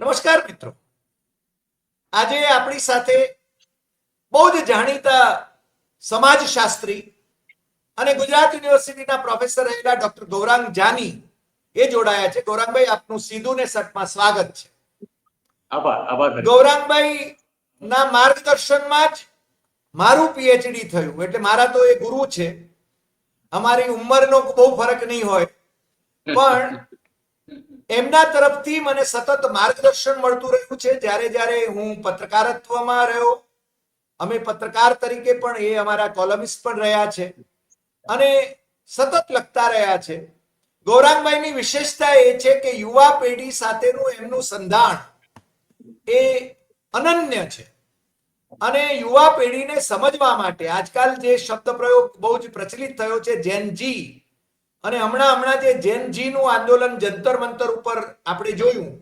નમસ્કાર મિત્રો, આજે આપણી સાથે બહુ જ જાણીતા સમાજશાસ્ત્રી અને ગુજરાત યુનિવર્સિટીના પ્રોફેસર રહેલા ડોક્ટર ગૌરાંગ જાની એ જોડાયા છે. ગૌરાંગભાઈ, આપનું સીધું ને સટમાં સ્વાગત છે. આભાર. ગૌરાંગભાઈ ના માર્ગદર્શનમાં જ મારું પીએચડી થયું, એટલે મારા તો એ ગુરુ છે. અમારી ઉંમરનો બહુ ફરક નહીં હોય, પણ એમના તરફથી મને સતત માર્ગદર્શન મળતું રહ્યું છે. જ્યારે જ્યારે હું પત્રકારત્વમાં રહ્યો, અમે પત્રકાર તરીકે પણ એ અમારા કોલમિસ્ટ પણ રહ્યા છે અને સતત લખતા રહ્યા છે. ગૌરાંગભાઈની વિશેષતા એ છે કે યુવા પેઢી સાથેનું એમનું સંધાન એ અનન્ય છે અને યુવા પેઢીને સમજવા માટે આજકાલ જે શબ્દ પ્રયોગ બહુ જ પ્રચલિત થયો છે જેનજી, અને હમણાં જે જેનજી નું આંદોલન જંતર મંતર ઉપર આપણે જોયું,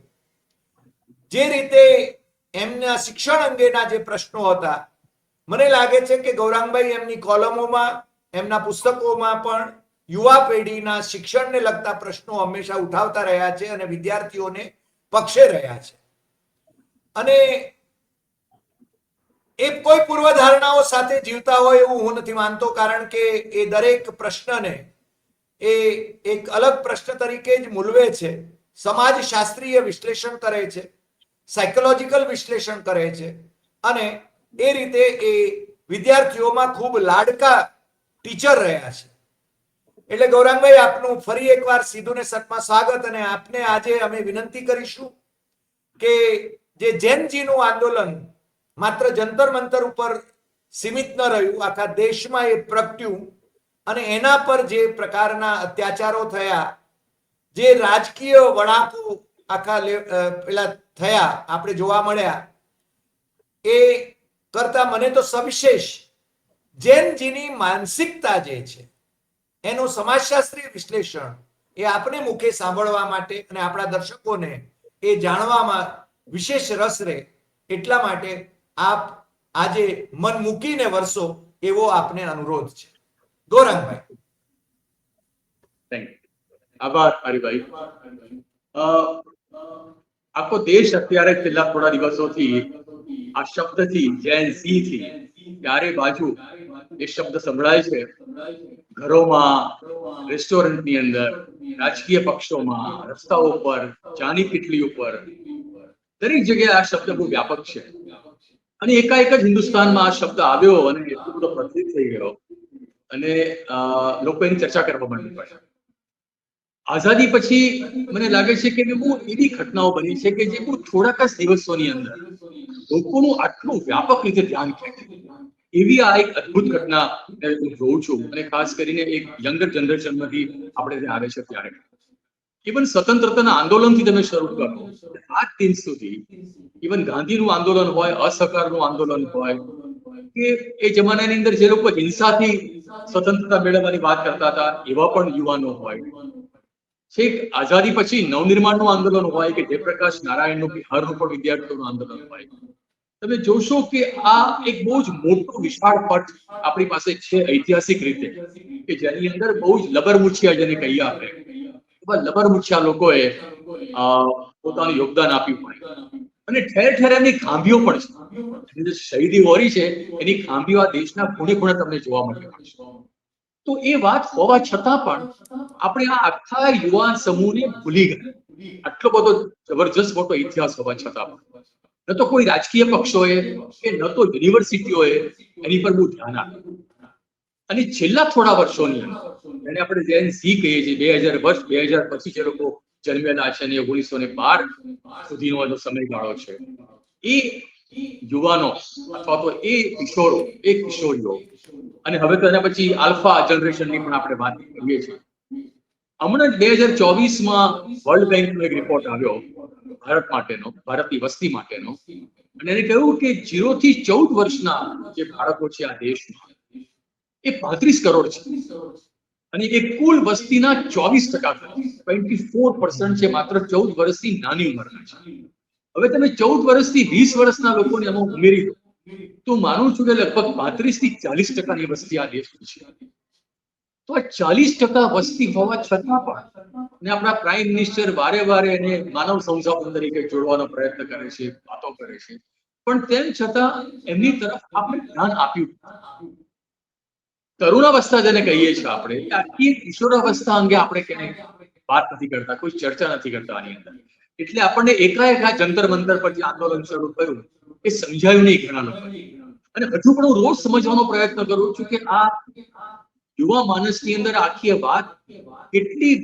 જે રીતે એમના શિક્ષણ અંગેના જે પ્રશ્નો હતા, મને લાગે છે કે ગૌરાંગભાઈ એમની કોલમોમાં, એમના પુસ્તકોમાં પણ યુવા પેઢીના શિક્ષણને લગતા પ્રશ્નો હંમેશા ઉઠાવતા રહ્યા છે અને વિદ્યાર્થીઓને પક્ષે રહ્યા છે. અને એ કોઈ પૂર્વધારણાઓ સાથે જીવતા હોય એવું હું નથી માનતો, કારણ કે એ દરેક પ્રશ્નને એ એક અલગ પ્રશ્ન તરીકે જ મૂલવે છે. સમાજશાસ્ત્રીય વિશ્લેષણ કરે છે, સાયકોલોજીકલ વિશ્લેષણ કરે છે અને એ રીતે એ વિદ્યાર્થીઓમાં ખૂબ લાડકા ટીચર રહ્યા છે. એટલે ગૌરાંગભાઈ, આપનું ફરી એકવાર સીધું ને સટમાં સ્વાગત. અને આપને આજે અમે વિનંતી કરીશું કે જે જેનજીનું આંદોલન માત્ર જંતર મંતર ઉપર સીમિત ન રહ્યું, આખા દેશમાં એ પ્રગટ્યું અને એના પર જે પ્રકારના અત્યાચારો થયા, જે રાજકીય વળાંકો આખા પેલા થયા, આપણે જોવા મળ્યા, એ કરતા મને તો સવિશેષ જેનજીની માનસિકતા જે છે એનું સમાજશાસ્ત્રીય વિશ્લેષણ એ આપણે મુખે સાંભળવા માટે અને આપણા દર્શકોને એ જાણવામાં વિશેષ રસ રહે, એટલા માટે આપ આજે મન મૂકીને વરસો એવો આપને અનુરોધ છે. ગૌરાંગભાઈ. આભાર હરિભાઈ. આખો દેશ અત્યારે છેલ્લા થોડા દિવસોથી આ શબ્દથી જેન ઝી થી ચારે બાજુ એ શબ્દ સંભળાય છે. ઘરોમાં, રેસ્ટોરન્ટની અંદર, રાજકીય પક્ષોમાં, રસ્તાઓ પર, ચાની કીટલી ઉપર, દરેક જગ્યાએ આ શબ્દ બહુ વ્યાપક છે અને એકાએક જ હિન્દુસ્તાનમાં આ શબ્દ આવ્યો અને એટલો બધો પ્રચલિત થઈ ગયો અને લોકો એની ચર્ચા કરવા માંડી પડ્યા. આઝાદી પછી મને લાગે છે કે બહુ એવી ઘટનાઓ બની છે કે જે બહુ થોડાક જ દિવસોની અંદર લોકોનું આટલું વ્યાપક રીતે ધ્યાન ખેંચે. એવી આ એક અદભુત ઘટના હું જોઉં છું અને ખાસ કરીને એક યંગર જનરેશનમાંથી આપણે ત્યાં આવે છે ત્યારે. ઇવન સ્વતંત્રતાના આંદોલનથી તમે શરૂ કરો આજ દિન સુધી, ઇવન ગાંધીનું આંદોલન હોય, અસહકારનું આંદોલન હોય, કે એ જમાનાની અંદર જે લોકો હિંસાથી સ્વતંત્રતા મેળવવાની વાત કરતા હતા એવા પણ યુવાનો હોય, છેક આઝાદી પછી નવનિર્માણનું આંદોલન હોય કે જયપ્રકાશ નારાયણનું, બિહારનું પણ વિદ્યાર્થીઓનું આંદોલન હોય. તમે જોશો કે આ એક બહુ જ મોટો વિશાળ પટ આપણી પાસે છે ઐતિહાસિક રીતે, કે જેની અંદર બહુ જ લબરમુછિયા જેને કહીએ આપણે, એવા લબરમુછિયા લોકોએ પોતાનું યોગદાન આપ્યું હોય અને ઠેર ઠેર એમની ખાંભીઓ પણ છે. જે શહીદી હોરી છે એની ખાંભીઓ આ દેશના ખૂણે ખૂણે તમને જોવા મળતી હોય છે. તો એ વાત હોવા છતાં પણ આપણે આ આખા યુવાન સમૂહને ભૂલી ગયા. આટલો બધો જબરજસ્ત મોટો ઇતિહાસ હોવા છતાં પણ ન તો કોઈ રાજકીય પક્ષોએ કે ન તો યુનિવર્સિટીઓએ એની પર બહુ ધ્યાન આપ્યું. અને છેલ્લા થોડા વર્ષોની અંદર એને આપણે જેન ઝી કહીએ છીએ, 2000 પછી જે લોકો જન્મેલા છે અને 1912 સુધીનો જો સમયગાળો છે, એ યુવાનો અથવા તો એ કિશોરો, એ કિશોરીઓ, અને હવે તો એના પછી આલ્ફા જનરેશનની પણ આપણે વાત કરીએ છીએ. હમણાં જ 2024માં વર્લ્ડ બેંકનો એક રિપોર્ટ આવ્યો ભારત માટેનો, ભારતની વસ્તી માટેનો, અને એને કહ્યું કે 0 થી 14 વર્ષના જે બાળકો છે આ દેશમાં એ 35 કરોડ છે અને એ કુલ વસ્તીના 24% છે માત્ર 14 વર્ષથી નાની ઉંમરના છે. હવે તમે 14 વર્ષથી 20 વર્ષના લોકોને એમાં ઉમેરી દો, તો માનું છું કે લગભગ 35 થી 40% વસ્તી આ દેશની છે. તો 40% વસ્તી હોવા છતાં પણ અને આપણા પ્રાઇમ મિનિસ્ટર વારે વારે એને માનવ સંસાધન તરીકે જોડવાનો પ્રયત્ન કરે છે, વાતો કરે છે, પણ તેમ છતાં એમની તરફ આપણે ધ્યાન આપ્યું. તરુણાવસ્થા જેને કહીએ છીએ આપણે, આખી કિશોરાવસ્થા અંગે આપણે ક્યાંય વાત નથી કરતા, કોઈ ચર્ચા નથી કરતા આની અંદર. એટલે આપણને એકાએક આ જંતર મંતર પર જે આંદોલન શરૂ થયું એ સમજાયું નહીં ઘણા લોકો. અને હજુ પણ હું રોજ સમજવાનો પ્રયત્ન કરું છું કે આ યુવા માનસની અંદર આખી વાત કેટલી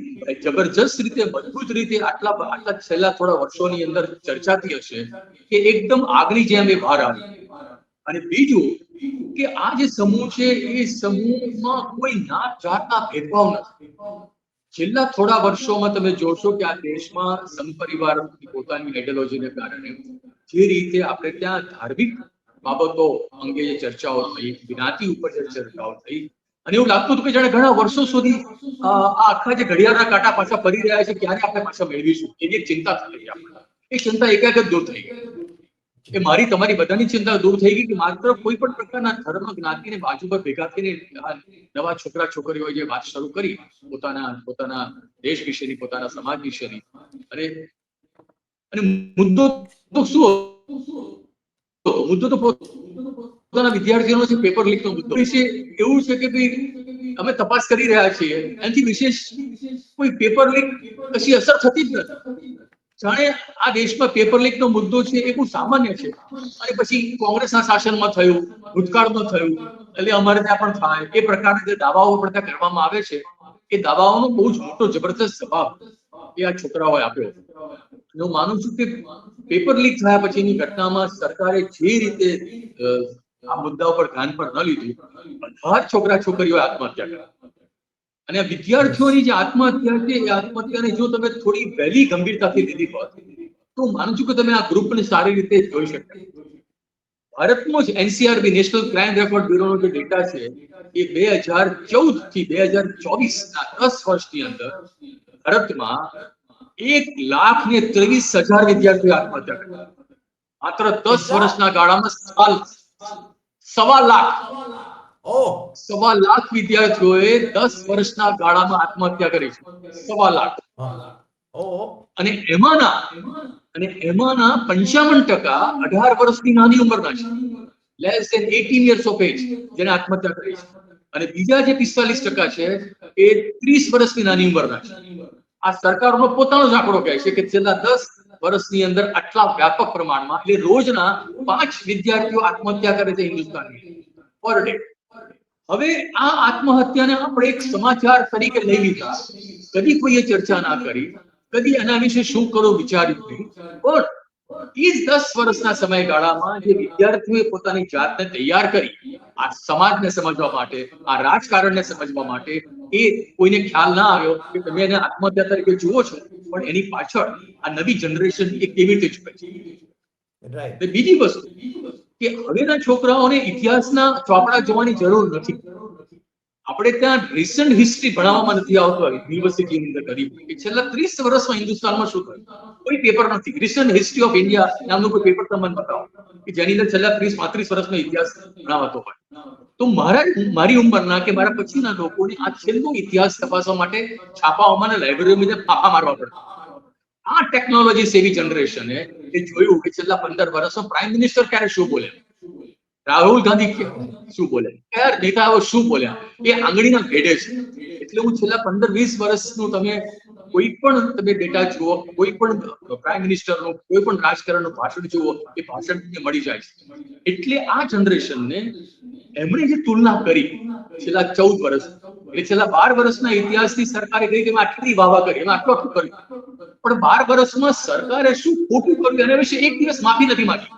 જબરજસ્ત રીતે, મજબૂત રીતે આટલા છેલ્લા થોડા વર્ષોની અંદર ચર્ચાતી હશે કે એકદમ આગની જેમ એ બહાર આવી. અને બીજું કે આ જે સમૂહ છે એ સમૂહમાં કોઈ નાત જાતના ભેદભાવ નથી. છેલ્લા થોડા વર્ષોમાં તમે જોશો કે આ દેશમાં સંઘ પરિવાર પોતાની આઈડિયોલોજીને કારણે જે રીતે આપણે ત્યાં ધાર્મિક બાબતો અંગે જે ચર્ચાઓ થઈ, જ્ઞાતિ ઉપર જે ચર્ચાઓ થઈ, અને એવું લાગતું હતું કે જાણે ઘણા વર્ષો સુધી આ આખા જે ઘડિયાળના કાંટા પાછા ફરી રહ્યા છે, ક્યારે આપણે પાછા મેળવીશું એની એક ચિંતા થઈ આપણને. એ ચિંતા એકાએક જ દૂર થઈ ગઈ. એ મારી તમારી બધાની ચિંતા દૂર થઈ ગઈ કે માત્ર કોઈ પણ પ્રકારના ધર્મ જ્ઞાતિને બાજુ પર ભેગા થઈને નવા છોકરા છોકરીઓએ જે વાત શરૂ કરી પોતાના દેશ વિશેની, પોતાના સમાજ વિશેની, અને મુદ્દો તો શું હતો? મુદ્દો તો પોતાના વિદ્યાર્થીઓનો છે, પેપર લીકનો મુદ્દો વિશે એવું છે કે ભાઈ અમે તપાસ કરી રહ્યા છીએ, એનાથી વિશેષ કોઈ પેપર લીક કશી અસર થતી જ નથી. જાણે આ દેશમાં પેપર લીકનો મુદ્દો છે એ બહુ સામાન્ય છે, અને પછી કોંગ્રેસના શાસનમાં થયું, ભૂતકાળમાં થયું, એટલે અમારે ત્યાં પણ થાય. એ પ્રકારના જે દાવાઓ બધા કરવામાં આવે છે એ દાવાઓનો બહુ જ મોટો જબરદસ્ત જવાબ એ આ છોકરાઓએ આપ્યો. હું માનું છું કે પેપર લીક થયા પછીની ઘટનામાં સરકારે જે રીતે આ મુદ્દા ઉપર ધ્યાન પર ન લીધું, બધા જ છોકરા છોકરીઓએ આત્મહત્યા કરી. અને વિદ્યાર્થીઓની જે આત્મહત્યા છે એ આત્મહત્યાને જો તમે થોડી વહેલી ગંભીરતાથી લીધી હોત તો હું માનું છું કે તમે આ ગ્રુપને સારી રીતે જોઈ શકો. ભારતનો જ એનસીઆરબી નેશનલ ક્રાઇમ રેકોર્ડ બ્યુરોનો જે ડેટા છે એ 2014 થી 2024 10 વર્ષની અંદર ભારતમાં 1,23,000 વિદ્યાર્થીઓ આત્મહત્યા કરી. માત્ર 10 વર્ષના ગાળામાં સવા લાખ વિદ્યાર્થીઓએ 10 વર્ષના ગાળામાં આત્મહત્યા કરી છે. 1.25 લાખ. અને એમાંના 55% 18 વર્ષની નાની ઉંમરના છે, less than 18 years of age, જેને આત્મહત્યા કરી છે. અને બીજા જે 45% છે એ 30 વર્ષની નાની ઉંમરના છે. આ સરકારનો પોતાનો જ આંકડો કહે છે કે છેલ્લા 10 વર્ષની અંદર આટલા વ્યાપક પ્રમાણમાં, એટલે રોજના 5 વિદ્યાર્થીઓ આત્મહત્યા કરે છે હિન્દુસ્તાનની, પર ડે. હવે આ આત્મહત્યાને આપણે એક સમાચાર તરીકે લઈ લીધા, કદી કોઈએ ચર્ચા ના કરી, કદી એના વિશે શું કરવું વિચાર્યું નહીં. પણ એ જ 10 વર્ષના સમયગાળામાં જે વિદ્યાર્થીઓએ પોતાની જાતને તૈયાર કરી આ સમાજને સમજવા માટે, આ રાજકારણને સમજવા માટે, એ કોઈને ખ્યાલ ના આવ્યો કે તમે એને આત્મહત્યા તરીકે જુઓ છો, પણ એની પાછળ આ નવી જનરેશન એ કેવી રીતે જુએ છે. બીજી વસ્તુ કે હવેના છોકરાઓને ઇતિહાસના ચોપડા જોવાની જરૂર નથી. આપણે ત્યાં રિસન્ટ હિસ્ટ્રી ભણાવવામાં નથી આવતો યુનિવર્સિટીની અંદર કરી કે છેલ્લા 30 વર્ષમાં હિન્દુસ્તાનમાં શું થયું. કોઈ પેપર નથી. રિસન્ટ હિસ્ટ્રી ઓફ ઇન્ડિયા નામનું કોઈ પેપર તમને બતાવો કે જેની અંદર છેલ્લા 30-35 વર્ષનો ઇતિહાસ ભણાવતો હોય. તો મારી ઉંમરના કે મારા પછીના લોકોને આ છેલ્લો ઇતિહાસ તપાસવા માટે છાપાઓમાં લાઇબ્રેરીઓમાં ફાફા મારવા પડતા. આ ટેકનોલોજી સેવી જનરેશને એ જોયું કે છેલ્લા 15 વર્ષમાં પ્રાઇમ મિનિસ્ટર ક્યારે શું બોલે, રાહુલ ગાંધી શું બોલે, કયા નેતાઓ શું બોલ્યા, એ આંગળીના ભેડે છે. એટલે હું છેલ્લા 15-20 વર્ષનું તમે કોઈ પણ તમે ડેટા જુઓ, કોઈ પણ પ્રાઇમ મિનિસ્ટરનું, કોઈ પણ રાજકારણનું ભાષણ જુઓ, એ ભાષણ મળી જાય છે. એટલે આ જનરેશનને એમણે જે તુલના કરી છેલ્લા 14 વર્ષ, એટલે છેલ્લા 12 વર્ષના ઇતિહાસથી સરકારે કહી કે આટલી વાવા કરી, એમાં આટલું આટલું કર્યું, પણ 12 વર્ષમાં સરકારે શું ખોટું કર્યું એના વિશે એક દિવસ માફી નથી માંગી.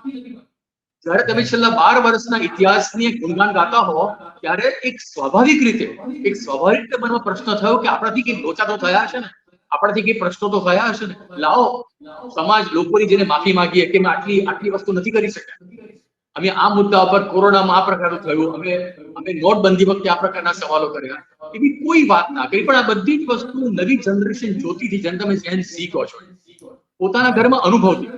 જ્યારે તમે છેલ્લા 12 વર્ષના ઇતિહાસની ગુણગાન ગાતા હો ત્યારે એક સ્વાભાવિક રીતે મનમાં પ્રશ્ન થયો કે આપણાથી કઈ લોચા તો થયા હશે ને, આપણાથી કઈ પ્રશ્નો તો થયા હશે ને, લાવો સમાજ લોકોની જેને માફી માંગીએ કે આટલી વસ્તુ નથી કરી શક્યા. અમે આ મુદ્દા પર કોરોનામાં આ પ્રકારનું થયું, અમે નોટબંધી વખતે આ પ્રકારના સવાલો કર્યા, એવી કોઈ વાત ના કરી. પણ આ બધી જ વસ્તુ નવી જનરેશન જોતી હતી, જેને તમે જેન ઝી કહો છો, પોતાના ઘરમાં અનુભવતી.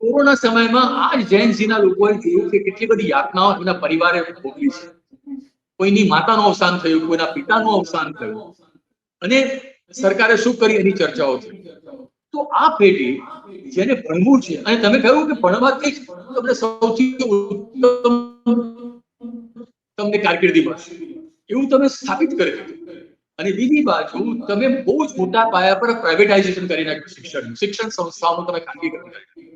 કોરોના સમયમાં આ જ જેન ઝીના લોકોએ જોયું કે કેટલી બધી યાતનાઓ એમના પરિવારે ભોગવી છે. કોઈની માતાનું અવસાન થયું, કોઈના પિતાનું અવસાન થયું, અને સરકારે શું કરી એની ચર્ચાઓ થઈ. તો આ પેઢી જેને ભણવું છે, અને તમે કહ્યું કે ભણવાથી જ તમને સૌથી ઉત્તમ તમને કારકિર્દી મળશે, એવું તમે સ્થાપિત કરી દીધું. અને બીજી બાજુ તમે બહુ જ મોટા પાયા પર પ્રાઇવેટાઇઝેશન કરી નાખ્યું શિક્ષણ સંસ્થાઓનું તમે ખાનગી કરી નાખ્યું.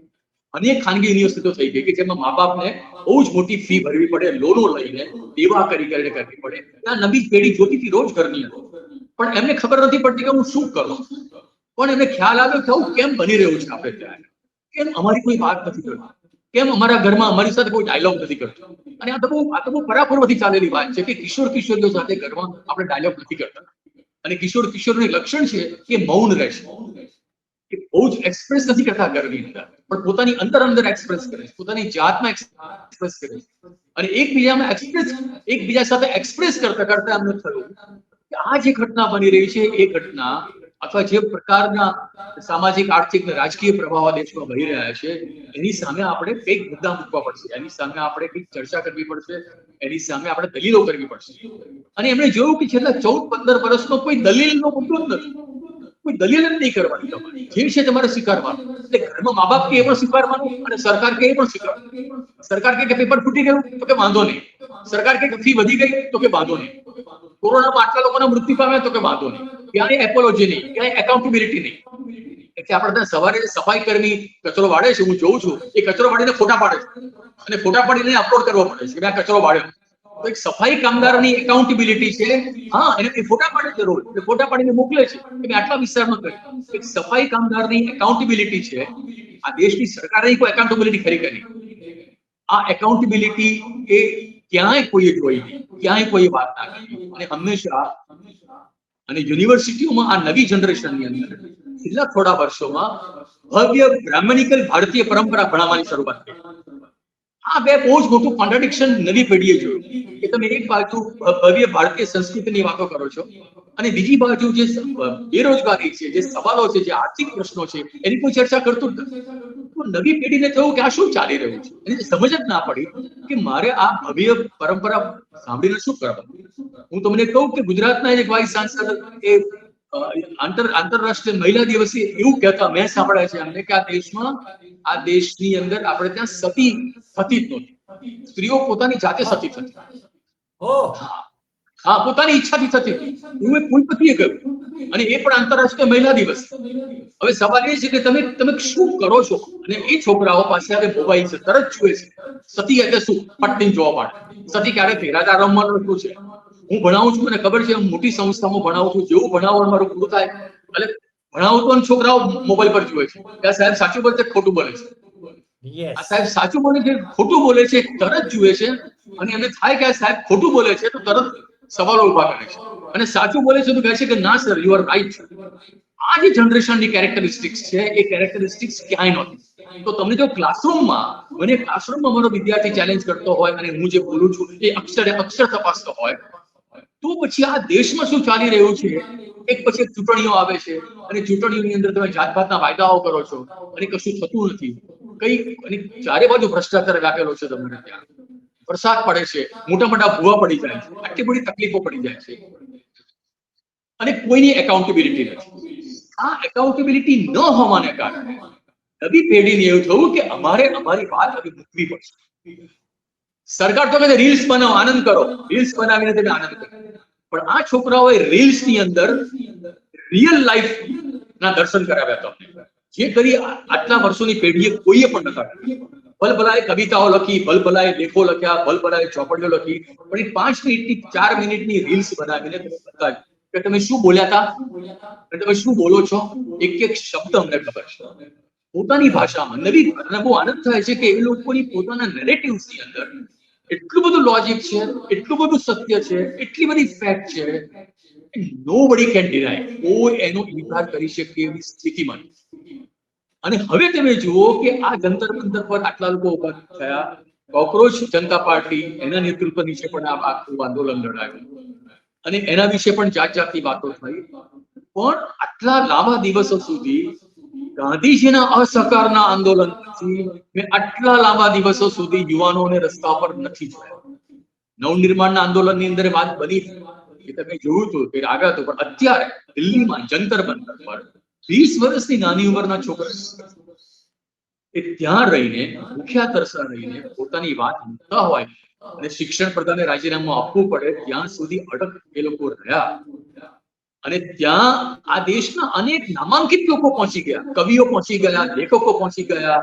અનેક ખાનગી યુનિવર્સિટીઓ થઈ ગઈ કે જેમાં મા બાપને બહુ જ મોટી ફી ભરવી પડે, લોનો લઈને દેવા કરીને કરવી પડે. ત્યાં નવી પેઢી જોતી હતી રોજ ઘરની અંદર, પણ એમને ખબર નથી પડતી કે હું શું કરું. પણ એમને ખ્યાલ આવ્યો કે આવું કેમ બની રહ્યું છે, આપણે ત્યાં કેમ અમારી કોઈ વાત નથી કરતી, કેમ અમારા ઘરમાં અમારી સાથે કોઈ ડાયલોગ નથી કરતો. અને આ તો બહુ પરાપૂર્વથી ચાલેલી વાત છે કે કિશોર કિશોરીઓ સાથે ઘરમાં આપણે ડાયલોગ નથી કરતા. અને કિશોર કિશોરનું લક્ષણ છે કે મૌન રહેશે, કે બહુ જ એક્સપ્રેસ નથી કરતા ઘરની અંદર, પણ પોતાની અંદર એક્સપ્રેસ કરે છે, પોતાની જાતમાં એક્સપ્રેસ કરે છે. અને એકબીજા સાથે એક્સપ્રેસ કરતા કરતા એમને થયું કે આ જે ઘટના બની રહી છે, એ ઘટના અથવા જે પ્રકારના સામાજિક, આર્થિક અને રાજકીય પ્રભાવો દેશમાં વહી રહ્યા છે, એની સામે આપણે કંઈક મુદ્દા મૂકવા પડશે, એની સામે આપણે કંઈક ચર્ચા કરવી પડશે, એની સામે આપણે દલીલો કરવી પડશે. અને એમણે જોયું કે છેલ્લા 14-15 વર્ષનો કોઈ દલીલનો મુદ્દો જ નથી, કોઈ દલીલ જ નહીં કરવાની. તમારે જે છે તમારે સ્વીકારવાનું. એટલે ઘરમાં મા બાપ કે એ પણ સ્વીકારવાનું, અને સરકાર કે એ પણ સ્વીકારવાનું. સરકાર કે પેપર ફૂટી ગયું તો કે વાંધો નહીં, સરકાર કે ફી વધી ગઈ તો કે વાંધો નહીં, કોરોનામાં આટલા લોકોના મૃત્યુ પામ્યા તો કે વાંધો નહીં. ક્યાંય એપોલોજી નહીં, ક્યાંય એકાઉન્ટેબિલિટી નહીં. એટલે આપણે ત્યાં સવારે સફાઈ કર્મી કચરો વાળે છે, હું જોઉં છું, એ કચરો વાળીને ફોટા પાડે છે, અને ફોટા પાડીને અપલોડ કરવો પડે છે કે આ કચરો વાળ્યો. તો એક સફાઈ કામદારની એકાઉન્ટેબિલિટી છે. હા, એને ફોટા પાડે છે રોજ, ફોટા પાડીને મોકલે છે કે મેં આટલા વિસ્તારમાં કર્યું. એક સફાઈ કામદારની એકાઉન્ટેબિલિટી છે. આ દેશની સરકારે કોઈ એકાઉન્ટેબિલિટી ખરી કરી. આ એકાઉન્ટેબિલિટી એ ક્યાંય કોઈએ જોઈ નહીં, ક્યાંય કોઈ વાત ના કરી. અને હંમેશા અને યુનિવર્સિટીઓમાં આ નવી જનરેશનની અંદર છેલ્લા થોડા વર્ષોમાં ભવ્ય બ્રાહ્મણિકલ ભારતીય પરંપરા ભણાવવાની શરૂઆત કરી. આ બે બહુ જ મોટું કોન્ટ્રાડિક્શન નવી પેઢીએ જોયું કે તમે એક બાજુ ભવ્ય ભારતીય સંસ્કૃતિની વાતો કરો છો, અને બીજી બાજુ જે બેરોજગારી છે, જે સવાલો છે, જે આર્થિક પ્રશ્નો છે, એની કોઈ ચર્ચા કરતું જ નથી. તો નવી પેઢીને થયું કે આ શું ચાલી રહ્યું છે, એની સમજ જ ના પડી કે મારે આ ભવ્ય પરંપરા સાંભળીને શું કરવાનું. હું તમને કહું કે ગુજરાતના એક વાઇસ ચાન્સલર એ આંતરરાષ્ટ્રીય મહિલા દિવસે એવું કહેતા મેં સાંભળ્યા છે અમને કે આ દેશની અંદર આપણે ત્યાં સતી થતી જ નહોતી, સ્ત્રીઓ પોતાની જાતે સતી થતી. હા, પોતાની ઈચ્છાથી થતી હતી, એવું એક કુલપતિએ કહ્યું, અને એ પણ આંતરરાષ્ટ્રીય મહિલા દિવસ. હવે સવાલ એ છે કે તમે શું કરો છો. અને એ છોકરાઓ પાસે હવે મોબાઈલ છે, તરત જુએ છે સતી એટલે શું, પટ્ટી જોવા માટે. સતી ક્યારે ફેરાદાર રમવાનું શું છે. હું ભણાવું છું, મને ખબર છે, હું મોટી સંસ્થામાં ભણાવું છું, જેવું ભણાવવાનું મારું પૂરું થાય એટલે ભણાવતો છોકરાઓ મોબાઈલ પર જુએ છે કે આ સાહેબ સાચું બોલે છે, ખોટું બોલે છે. આ સાહેબ સાચું બોલે છે, ખોટું બોલે છે, તરત જુએ છે. અને એમને થાય કે આ સાહેબ ખોટું બોલે છે તો તરત સવાલો ઉભા કરે છે, અને સાચું બોલે છે તો કહે છે કે ના સર, યુ આર રાઈટ. આ જે જનરેશનની કેરેક્ટરિસ્ટિક્સ છે, એ કેરેક્ટરિસ્ટિક્સ ક્યાંય નહોતી. તો તમને જો ક્લાસરૂમમાં મારો વિદ્યાર્થી ચેલેન્જ કરતો હોય અને હું જે બોલું છું એ અક્ષરે અક્ષર તપાસતો હોય, તો પછી આ દેશમાં શું ચાલી રહ્યું છે. એક પછી ચૂંટણીઓ આવે છે, અને ચૂંટણીઓની અંદર તમે જાતભાતના વાયદાઓ કરો છો, અને કશું થતું નથી. અને ચારે બાજુ ભ્રષ્ટાચાર વ્યાપેલો છે. તમને ત્યાં વરસાદ પડે છે, મોટા મોટા ભૂવા પડી જાય છે, આટલી બધી તકલીફો પડી જાય છે, અને કોઈની એકાઉન્ટેબિલિટી નથી. આ એકાઉન્ટેબિલિટી ન હોવાને કારણે નવી પેઢીને એવું થયું કે અમારે અમારી વાત હવે મૂકવી પડશે. સરકાર તો કહે રીલ્સ બનાવો, આનંદ કરો, રીલ્સ બનાવીને તમે આનંદ કરો. પણ આ છોકરાઓએ રીલ્સ ની અંદર રિયલ લાઈફ ના દર્શન કરાવ્યા તમને, જે કરી આટલા વર્ષોની પેઢીએ કોઈએ પણ નતા કર્યા. ભલભલાએ કવિતાઓ લખી, ભલભલાએ લેખો લખ્યા, ભલભલાએ ચોપડીઓ લખી, પણ એ 5 મિનિટની 4 મિનિટની રીલ્સ બનાવીને બતાવ્યું કે તમે શું બોલ્યા હતા, તમે શું બોલો છો, એક એક શબ્દ અમને ખબર છે. પોતાની ભાષામાં નવી. અને બહુ આનંદ થાય છે કે એ લોકોની પોતાના નેરેટિવ્સ ની અંદર એટલું બધું લોજિક છે, એટલું બધું સત્ય છે, એટલી બધી ફેક્ટ છે, નોબડી કેન ડિનાય. કોઈ એનો ઇનકાર કરી શકે એવી સ્થિતિમાં. અને હવે તમે જુઓ કે આ જંતર મંતર પર આટલા લોકો ઉભા થયા. કોક્રોચ જનતા પાર્ટી એના નેતૃત્વ નીચે પણ આ આખું આંદોલન લડાયું, અને એના વિશે પણ જાત જાતની વાતો થઈ. પણ આટલા લાંબા દિવસો સુધી ગાંધીજીના અસહકારના આંદોલન પછી મેં આટલા લાંબા દિવસો સુધી યુવાનોને રસ્તા પર નથી જોયા. નવનિર્માણના આંદોલનની અંદર વાત બની એ તમે જોયું હતું કે આગળ હતું, પણ અત્યારે દિલ્હીમાં જંતર મંતર પર 20 વર્ષની નાની ઉંમરના છોકરા એ ત્યાં રહીને ભૂખ્યા તરસા રહીને પોતાની વાત મૂકતા હોય અને શિક્ષણ પ્રધાને રાજીનામું આપવું પડે ત્યાં સુધી અડગ એ લોકો રહ્યા. અને ત્યાં આ દેશના અનેક નામાંકિત લોકો પહોંચી ગયા, કવિઓ પહોંચી ગયા, લેખકો પહોંચી ગયા,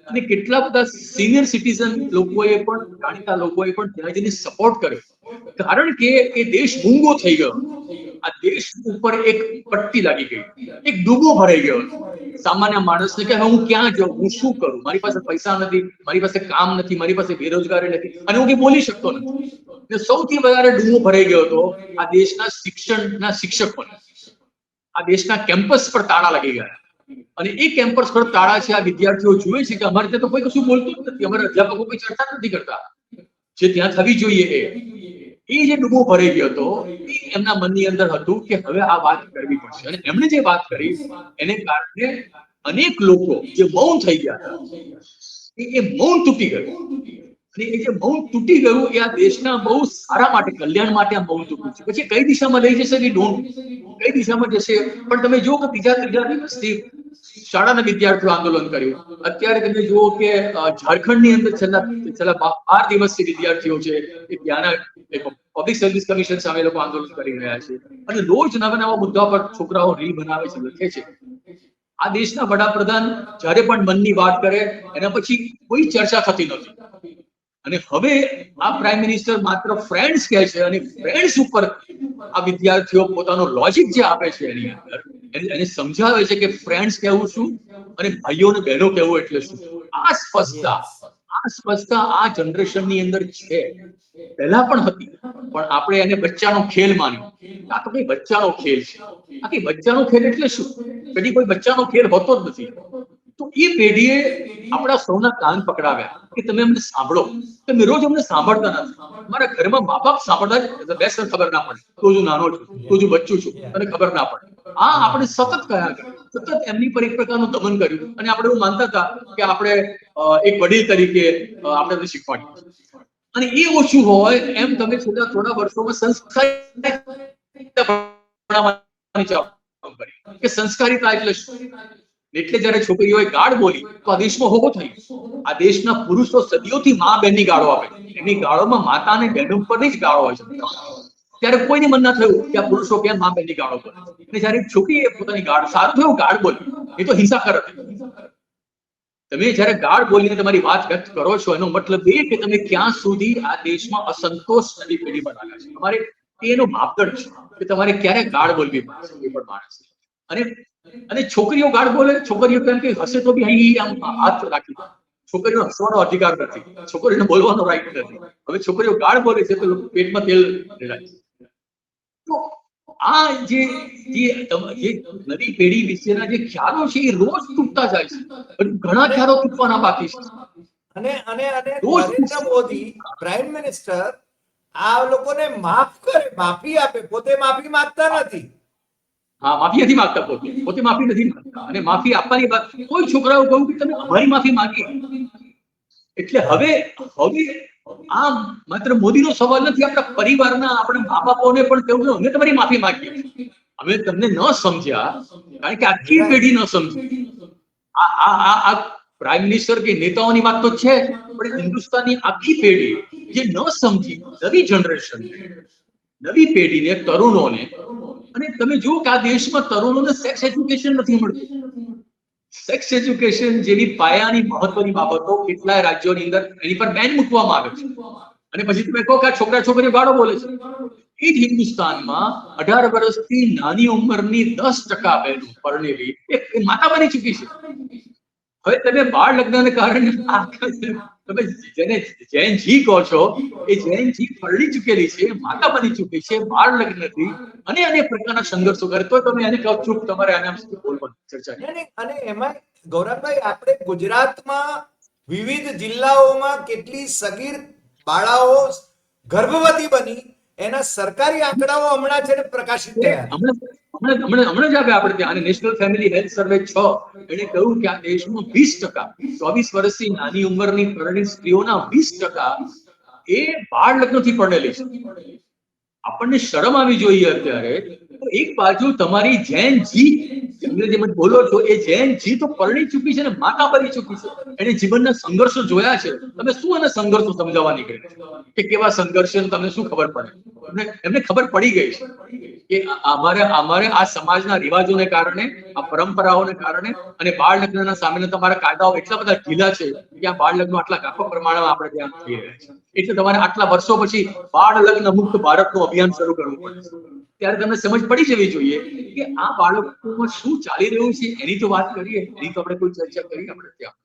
અને કેટલા બધા સિનિયર સિટીઝન લોકોએ પણ, જાણીતા લોકોએ પણ ત્યાં જઈને સપોર્ટ કર્યો, કારણ કે એ દેશ મૂંગો થઈ ગયો. આ દેશ ઉપર એક પટ્ટી લાગી ગઈ, એક ડૂબો ભરાઈ ગયો. સામાન્ય માણસને કે હું ક્યાં જાઉં, હું શું કરું, મારી પાસે પૈસા નથી, મારી પાસે કામ નથી, મારી પાસે બેરોજગારી નથી, અને હું કઈ બોલી શકતો નથી. સૌથી વધારે ડૂબો ભરાઈ ગયો હતો આ દેશના શિક્ષણના શિક્ષકોને. આ દેશના કેમ્પસ પર તાળા લાગી ગયા, અને એ કેમ્પસ પર તાળા છે. આ વિદ્યાર્થીઓ જુએ છે કે અમારે ત્યાં તો કોઈ કશું બોલતું જ નથી, અમારા અધ્યાપકો કોઈ ચર્ચા નથી કરતા, જે ત્યાં થવી જોઈએ. એ જે ડૂબો ભરાઈ ગયો હતો એ એમના મનની અંદર હતું કે હવે આ વાત કરવી પડશે, અને એમણે જે વાત કરી એને કારણે અનેક લોકો જે મૌન થઈ ગયા હતા એ મૌન તૂટી ગયું. અને એ જે મૌન તૂટી ગયું એ આ દેશના બહુ સારા માટે, કલ્યાણ માટે આ મૌન તૂટ્યું છે. પછી કઈ દિશામાં લઈ જશે એ ડોન્ટ, કઈ દિશામાં જશે. પણ તમે જુઓ કે ત્રીજા દિવસથી શાળાના વિદ્યાર્થીઓ આંદોલન કર્યું. અત્યારે તમે જુઓ કે ઝારખંડની અંદર છેલ્લા 12 દિવસથી વિદ્યાર્થીઓ છે એ ત્યાંના પબ્લિક સર્વિસ કમિશન સામે લોકો આંદોલન કરી રહ્યા છે, અને રોજ નવા નવા મુદ્દા પર છોકરાઓ રીલ બનાવે છે, લખે છે. આ દેશના વડાપ્રધાન જ્યારે પણ મનની વાત કરે એના પછી કોઈ ચર્ચા થતી નથી, અને હવે આ પ્રાઇમ મિનિસ્ટર માત્ર ફ્રેન્ડ્સ કહે છે, અને ફ્રેન્ડ્સ ઉપર આ વિદ્યાર્થીઓ પોતાનો લોજિક જે આપે છે એની અંદર એને સમજાવે છે કે ફ્રેન્ડ્સ કહેવું શું અને ભાઈઓ અને બહેનો કહેવું એટલે શું. આ સ્પષ્ટતા આ જનરેશનની અંદર છે, પહેલા પણ હતી, પણ આપણે એને બચ્ચાનો ખેલ માન્યો. આ તો કઈ બચ્ચાનો ખેલ છે, આ કઈ બચ્ચાનો ખેલ એટલે શું? કદી કોઈ બચ્ચાનો ખેલ હોતો જ નથી. તો એ પેઢીએ આપણા સૌના કાન પકડાવ્યા કે તમે અમને સાંભળો. તમે રોજ અમને સાંભળતા નથી. મારા ઘરમાં મા બાપ સાંભળતા જ બેસ ખબર ના પડે, તો હું નાનો છું, તો હું બચ્ચું છું, તને ખબર ના પડે. આ આપણે સતત કયા કર્યું, સતત એમની પર એક પ્રકારનું દમન કર્યું, અને આપણે એવું માનતા હતા કે આપણે એક વડીલ તરીકે આપણે શીખવાડ્યું. અને એ ઓછું હોય એમ તમે છેલ્લા થોડા વર્ષોમાં સંસ્કારિતા એટલે શું. એટલે જયારે છોકરીઓએ ગાળ બોલી તો આ દેશમાં હોવો થઈ. આ દેશના પુરુષો સદીઓથી મા બહેનની ગાળો આપે, એની ગાળોમાં માતા અને બહેનો પરની જ ગાળો હોય છે. ત્યારે કોઈને મન ના થયું કે આ પુરુષો કેમ મા બહેનની ગાળો બોલે. અને જયારે છોકરીએ પોતાની ગાળ, સારું થયું ગાળ બોલી, એ તો હિંસાકર હતી. તમે જયારે ગાળ બોલીને તમારી વાત વ્યક્ત કરો છો એનો મતલબ એ કે તમે ક્યાં સુધી આ દેશમાં અસંતોષ નવી પેઢીમાં લાગ્યા છે. તમારે એનો માપદંડ છે કે તમારે ક્યારે ગાળ બોલવી પડશે એ પણ માણસ. અને છોકરીઓ ગાળ બોલે, છોકરીઓ કેમ કે હશે તો બી અહીં આમ હાથ રાખી દે. છોકરીઓ હસવાનો અધિકાર નથી, છોકરીઓને બોલવાનો રાઈટ નથી. હવે છોકરીઓ ગાળ બોલે છે તો પેટમાં તેલ રેડાય છે. તો આ જે નવી પેઢી વિશેના જે ખ્યાલો છે એ રોજ તૂટતા જાય છે, ઘણા ખ્યાલો તૂટવાના બાકી છે. અને નરેન્દ્ર મોદી પ્રાઇમ મિનિસ્ટર આ લોકોને માફ કરે, માફી આપે, પોતે માફી માંગતા નથી. હા, માફી નથી માંગતા, પોતે માફી નથી માંગતા. અને માફી આપવાની વાત, કોઈ છોકરાઓ કહું કે તમે અમારી માફી માંગી. એટલે હવે આ માત્ર મોદીનો સવાલ નથી, આપણા પરિવારના, આપણા મા બાપોને પણ કેવું અમે તમારી માફી માંગીએ, અમે તમને ન સમજ્યા, કારણ કે આખી પેઢી ન સમજી. આ પ્રાઇમ મિનિસ્ટર કે નેતાઓની વાત તો છે, પણ હિન્દુસ્તાનની આખી પેઢી જે ન સમજી, નવી જનરેશન, નવી પેઢીને, તરુણોને. અને તમે જુઓ કે આ દેશમાં તરુણોને સેક્સ એજ્યુકેશન નથી મળતું. સેક્સ એજ્યુકેશન જેવી પાયાની મહત્વની બાબતો કેટલાય રાજ્યોની અંદર એની પર બેન મૂકવામાં આવે છે. અને પછી તમે કહો કે આ છોકરા છોકરીઓ ગાળો બોલે છે. એ જ હિન્દુસ્તાનમાં 18 વર્ષથી નાની ઉંમરની 10% બહેનો પરણેલી એ માતા બની ચૂકી છે. હવે તમે બાળ લગ્નને કારણે તમે જેને જૈન જી કહો છો, એ જૈન જી પરણી ચૂકેલી છે, માતા બની ચૂકી છે, બાળ લગ્નથી, અને અનેક પ્રકારના સંઘર્ષો કરે તો તમે એને કહો ચૂપ, તમારે આના વિશે બોલવાની ચર્ચા. અને એમાં ગૌરવભાઈ, આપણે ગુજરાતમાં વિવિધ જિલ્લાઓમાં કેટલી સગીર બાળાઓ ગર્ભવતી બની, એના સરકારી આંકડાઓ હમણાં છે ને પ્રકાશિત થયા. હમણાં જ આવે આપણે ત્યાં નેશનલ ફેમિલી હેલ્થ સર્વે 6 એને કહ્યું કે આ દેશમાં 20% 24 વર્ષની નાની ઉંમરની પરણિત સ્ત્રીઓના 20% એ બાળ લગ્નથી પડેલી છે. આપણને શરમ આવી જોઈએ અત્યારે. તો એક બાજુ તમારી જૈન જી અંગ્રેજીમાં બોલો છો, એ જૈન જી તો પરણી ચૂકી છે ને માતા બની ચૂકી છે. એને જીવનના સંઘર્ષો જોયા છે. તમે શું એને સંઘર્ષો સમજાવવા નીકળે કે કેવા સંઘર્ષ છે તમને શું ખબર પડે? એમને ખબર પડી ગઈ છે કે અમારે આ સમાજના રિવાજોને કારણે, આ પરંપરાઓને કારણે અને બાળ લગ્નના સામેના તમારા કાયદાઓ એટલા બધા ઢીલા છે કે આ બાળ લગ્નો આટલા વ્યાપક પ્રમાણમાં આપણે ત્યાં થઈ રહ્યા છે. એટલે તમારે આટલા વર્ષો પછી બાળ લગ્ન મુક્ત ભારતનું અભિયાન શરૂ કરવું પડે. ત્યારે તમને સમજ પડી જવી જોઈએ કે આ બાળકોમાં શું ચાલી રહ્યું છે. એની તો વાત કરીએ, એની તો આપણે કોઈ ચર્ચા કરીએ. આપણે ત્યાં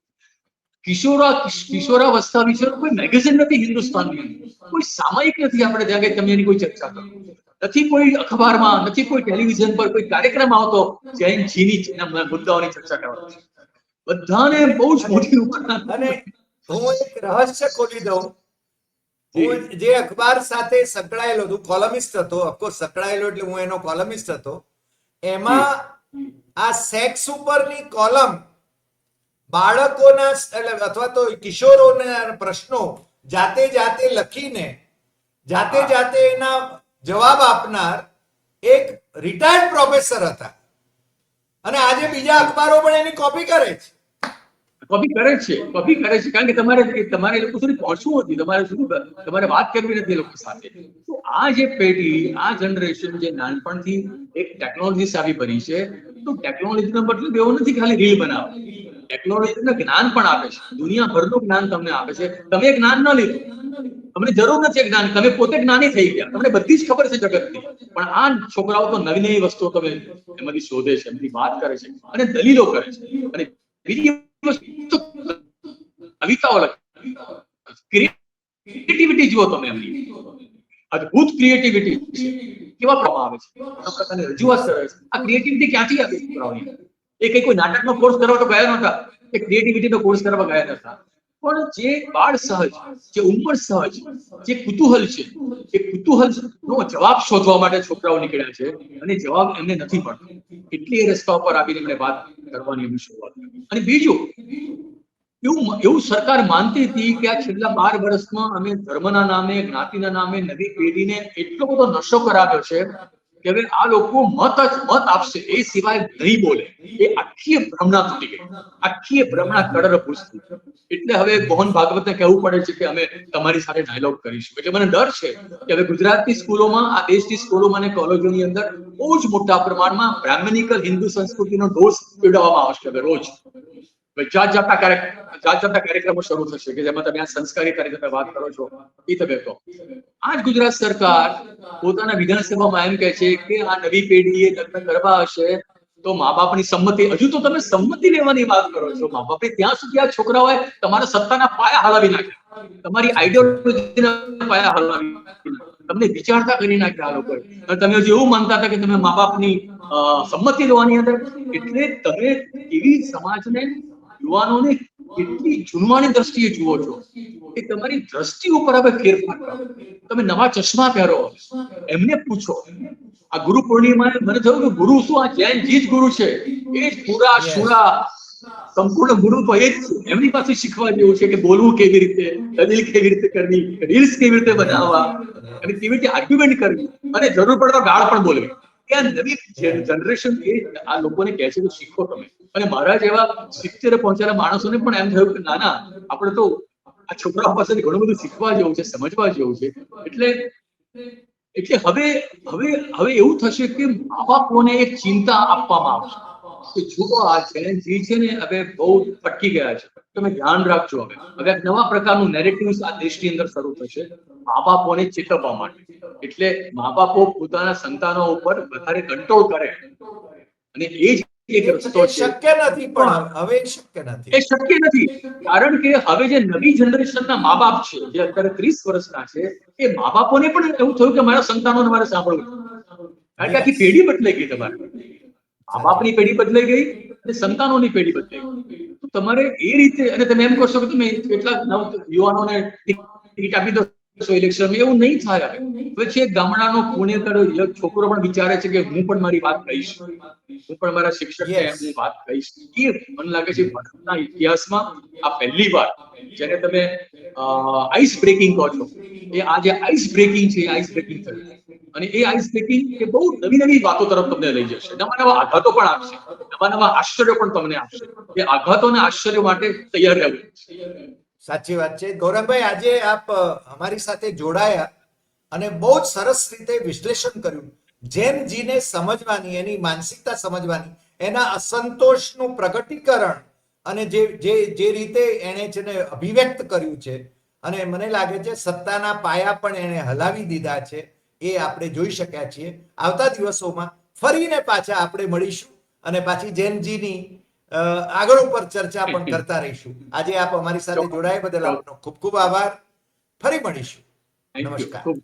કિશોરાવસ્થા વિશે કોઈ મેગેઝિન નથી હિન્દુસ્તાનની, કોઈ સામાયિક નથી આપણે ત્યાં કે તમે એની કોઈ ચર્ચા કરો. નથી કોઈ અખબારમાં, નથી કોઈ ટેલિવિઝન પર કોઈ કાર્યક્રમ આવતો જૈન જીની મુદ્દાઓની ચર્ચા કરવાનો. બધાને બહુ જ મોટી અને હું એક રહસ્ય ખોલી દઉં. હું જે અખબાર સાથે સંકળાયેલો હતો, કોલમિસ્ટ હતો, ઓફકોર્સ સંકળાયેલો એટલે હું એનો કોલમિસ્ટ હતો. એમાં આ સેક્સ ઉપરની કોલમ બાળકોના અથવા તો કિશોરોના પ્રશ્નો જાતે લખીને જાતે એના જવાબ આપનાર એક રિટાયર્ડ પ્રોફેસર હતા. અને આજે બીજા અખબારો પણ એની કોપી કરે છે. કારણ કે તમારે લોકો સુધી પહોંચવું નથી, તમારે વાત કરવી નથી લોકો સાથે. તો આ જે પેઢી, આ જનરેશન જે નાનપણથી એક ટેકનોલોજી સાવી બની છે, તો ટેકનોલોજીનો મતલબ એવો નથી ખાલી રીલ બનાવે. ટેકનોલોજીનું જ્ઞાન પણ આપે છે, દુનિયાભરનું જ્ઞાન તમને આપે છે. તમે જ્ઞાન ન લીધું, તમને જરૂર નથી જ્ઞાન, તમે પોતે જ્ઞાની થઈ ગયા, તમને બધી જ ખબર છે જગતની. પણ આ છોકરાઓ તો નવી વસ્તુઓ તમે એમાંથી શોધે છે, એમની વાત કરે છે અને દલીલો કરે છે. અને બીજી વસ્તુ કવિતાઓ લખે, ક્રિએટિવિટી જુઓ તમે એમની, અદભુત ક્રિએટિવિટી છે. કેવા પ્રમાણ આવે છે, આ પ્રકારની રજૂઆત કરે છે. આ ક્રિએટિવિટી ક્યાંથી આવે છોકરાઓની? એ કઈ કોઈ નાટકનો કોર્સ કરવા તો ગયા નહોતા, એ ક્રિએટિવિટીનો કોર્સ કરવા ગયા નહોતા. પણ જે બાળ સહજ, જે ઉંમર સહજ, જે કુતૂહલ છે, એ કુતૂહલનો જવાબ શોધવા માટે છોકરાઓ નીકળ્યા છે અને જવાબ એમને નથી મળતો. એટલે એ રસ્તા ઉપર આવીને એમને વાત કરવાની એમની શરૂઆત કરી. અને બીજું એવું સરકાર માનતી હતી કે આ છેલ્લા 12 વર્ષમાં અમે ધર્મના નામે, જ્ઞાતિના નામે નવી પેઢીને એટલો બધો નશો કરાવ્યો છે કે હવે આ લોકો મત આપશે, એ સિવાય નહીં બોલે. એ આખી ભ્રમણા તૂટી ગઈ, આખી ભ્રમણા કડર પૂછતી. એટલે હવે મોહન ભાગવતને કહેવું પડે છે કે અમે તમારી સાથે ડાયલોગ કરીશું. એટલે મને ડર છે કે હવે ગુજરાતની સ્કૂલોમાં, આ દેશની સ્કૂલોમાં અને કોલેજોની અંદર બહુ જ મોટા પ્રમાણમાં બ્રાહ્મણિકલ હિન્દુ સંસ્કૃતિનો ડોઝ પીવડાવવામાં આવશે. હવે રોજ જાત જાતના કાર્યક્રમો શરૂ થશે કે જેમાં તમે આ સંસ્કારી કાર્યક્રમ વાત કરો છો. એ તમે કહો, આ જ ગુજરાત સરકાર પોતાના વિધાનસભામાં એમ કહે છે કે આ નવી પેઢીએ લગ્ન કરવા હશે તો મા બાપની સંમતિ. હજુ તો તમે સંમતિ લેવાની વાત કરો છો. મા બાપે ત્યાં સુધી આ છોકરાઓએ તમારા સત્તાના પાયા હલાવી નાખ્યા, તમારી આઈડિયોલોજીના પાયા હલાવી નાખ્યા, તમને વિચારતા કરી નાખ્યા આ લોકોએ. અને તમે હજુ એવું માનતા હતા કે તમે મા બાપની સંમતિ લેવાની અંદર. એટલે તમે એવી સમાજને, યુવાનોને કેટલી જૂનવાણી દ્રષ્ટિએ જુઓ છો કે તમારી દ્રષ્ટિ ઉપર હવે ફેરફાર કરો. તમે નવા ચશ્મા પહેરો, એમને પૂછો. આ ગુરુ પૂર્ણિમાએ મને થયું કે ગુરુ શું, આ જૈનજી જ ગુરુ છે. એ જ પૂરા શુરા સંપૂર્ણ ગુરુ તો એ જ છે. એમની પાસે શીખવા જેવું છે કે બોલવું કેવી રીતે, દલીલ કેવી રીતે કરવી, રીલ્સ કેવી રીતે બનાવવા અને કેવી રીતે આર્ગ્યુમેન્ટ કરવી અને જરૂર પડે તો ગાળ પણ બોલવી. આ નવી જનરેશન એ આ લોકોને કહે છે કે શીખો તમે. અને મારા જેવા 70 પહોંચેલા માણસોને પણ એમ થયું કે ના, આપણે તો આ છોકરાઓ પાસેથી ઘણું બધું શીખવા જેવું છે, સમજવા જેવું છે. એટલે હવે એવું થશે કે મા બાપોને એક ચિંતા આપવામાં આવશે કે જો આ જૈન જી છે ને હવે બહુ અટકી ગયા છે, તમે ધ્યાન રાખજો. હવે એક નવા પ્રકારનું નેરેટિવ આ દેશની અંદર શરૂ થશે મા બાપોને ચેતવવા માટે. એટલે મા બાપો પોતાના સંતાનો ઉપર વધારે કંટ્રોલ કરે અને એ જ એક રસ્તો છે. શક્ય નથી, પણ હવે શક્ય નથી. એ શક્ય નથી કારણ કે હવે જે નવી જનરેશનના મા બાપ છે, જે અત્યારે 30 વર્ષના છે, એ મા બાપોને પણ એવું થયું કે મારા સંતાનોને મારે સાંભળવું. કારણ કે આખી પેઢી બદલાઈ ગઈ. તમારી મા બાપની પેઢી બદલાઈ ગઈ અને સંતાનોની પેઢી બદલાઈ ગઈ. તો તમારે એ રીતે, અને તમે એમ કહો છો કે તમે કેટલાક યુવાનોને ટિકિટ આપી દો ઇલેક્શન એવું નહીં થાય. પછી એક ગામડાનો પુણ્ય છોકરો પણ વિચારે છે કે હું પણ મારી વાત કહીશ, હું પણ મારા શિક્ષકને Yes. હું વાત કહીશ. એ મને લાગે છે ભારતના ઇતિહાસમાં આ પહેલી વાર જેને તમે આઈસ બ્રેકિંગ કહો છો, એ આ જે આઈસ બ્રેકિંગ છે, આઈસ બ્રેકિંગ થયું. અને એ આઈસ બ્રેકિંગ એ બહુ નવી નવી વાતો તરફ તમને લઈ જશે, નવા નવા આઘાતો પણ આપશે, નવા નવા આશ્ચર્યો પણ તમને આપશે. એ આઘાતો અને આશ્ચર્યો માટે તૈયાર રહેવું. સાચી વાત છે ગૌરવભાઈ, આજે આપ અમારી સાથે જોડાયા અને બહુ જ સરસ રીતે વિશ્લેષણ કર્યું. જેન જીને સમજવાની, એની માનસિકતા સમજવાની, એના અસંતોષનું પ્રગટીકરણ અને જે રીતે એણે છે ને અભિવ્યક્ત કર્યું છે, અને મને લાગે છે સત્તાના પાયા પણ એણે હલાવી દીધા છે, એ આપણે જોઈ શક્યા છીએ. આવતા દિવસોમાં ફરીને પાછા આપણે મળીશું અને પાછી જેનજીની આગળ ઉપર ચર્ચા પણ કરતા રહીશું. આજે આપ અમારી સાથે જોડાયા બદલ આપનો ખૂબ ખૂબ આભાર. ફરી મળીશું. Thank you. નમસ્કાર. ખૂબ